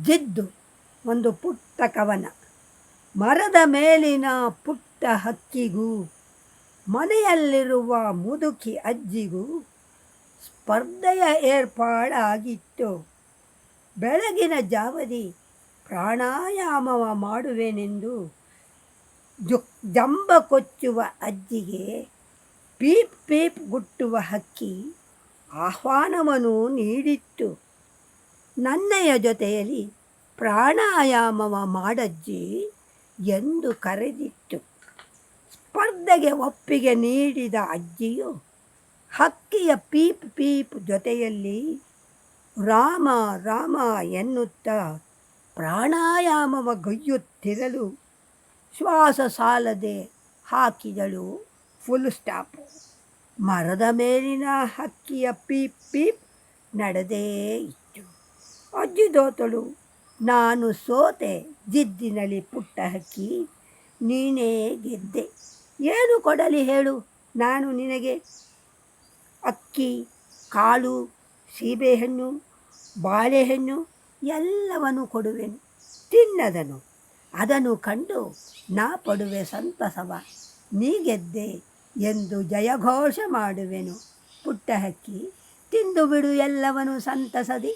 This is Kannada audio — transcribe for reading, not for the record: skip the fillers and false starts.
ಜಿದ್ದು ಒಂದು ಪುಟ್ಟ ಕವನ. ಮರದ ಮೇಲಿನ ಪುಟ್ಟ ಹಕ್ಕಿಗೂ ಮನೆಯಲ್ಲಿರುವ ಮುದುಕಿ ಅಜ್ಜಿಗೂ ಸ್ಪರ್ಧೆಯ ಏರ್ಪಾಡಾಗಿತ್ತು. ಬೆಳಗಿನ ಜಾವದಿ ಪ್ರಾಣಾಯಾಮವ ಮಾಡುವೆನೆಂದು ಜಂಬ ಕೊಚ್ಚುವ ಅಜ್ಜಿಗೆ ಪೀಪ್ ಪೀಪ್ ಗುಟ್ಟುವ ಹಕ್ಕಿ ಆಹ್ವಾನವನ್ನು ನೀಡಿತ್ತು. ನನ್ನಯ ಜೊತೆಯಲ್ಲಿ ಪ್ರಾಣಾಯಾಮವ ಮಾಡಜ್ಜಿ ಎಂದು ಕರೆದಿತ್ತು. ಸ್ಪರ್ಧೆಗೆ ಒಪ್ಪಿಗೆ ನೀಡಿದ ಅಜ್ಜಿಯು ಹಕ್ಕಿಯ ಪೀಪ್ ಪೀಪ್ ಜೊತೆಯಲ್ಲಿ ರಾಮ ರಾಮ ಎನ್ನುತ್ತಾ ಪ್ರಾಣಾಯಾಮವ ಗೈಯುತ್ತಿರಲು ಶ್ವಾಸ ಸಾಲದೆ ಹಾಕಿದಳು ಫುಲ್ ಸ್ಟಾಪ್. ಮರದ ಮೇಲಿನ ಹಕ್ಕಿಯ ಪೀಪ್ ಪೀಪ್ ನಡೆದೇ ಇತ್ತು. ಅಜ್ಜಿ ದೋತಳು. ನಾನು ಸೋತೆ ಜಿದ್ದಿನಲಿ ಪುಟ್ಟ ಹಕ್ಕಿ, ನೀನೇ ಗೆದ್ದೆ. ಏನು ಕೊಡಲಿ ಹೇಳು ನಾನು ನಿನಗೆ? ಅಕ್ಕಿ, ಕಾಳು, ಸೀಬೆಹಣ್ಣು, ಬಾಳೆಹಣ್ಣು ಎಲ್ಲವನ್ನೂ ಕೊಡುವೆನು, ತಿನ್ನದನು. ಅದನ್ನು ಕಂಡು ನಾ ಪಡುವೆ ಸಂತಸವ, ನೀ ಗೆದ್ದೆ ಎಂದು ಜಯಘೋಷ ಮಾಡುವೆನು. ಪುಟ್ಟ ಹಕ್ಕಿ, ತಿಂದು ಬಿಡು ಎಲ್ಲವನು ಸಂತಸದಿ.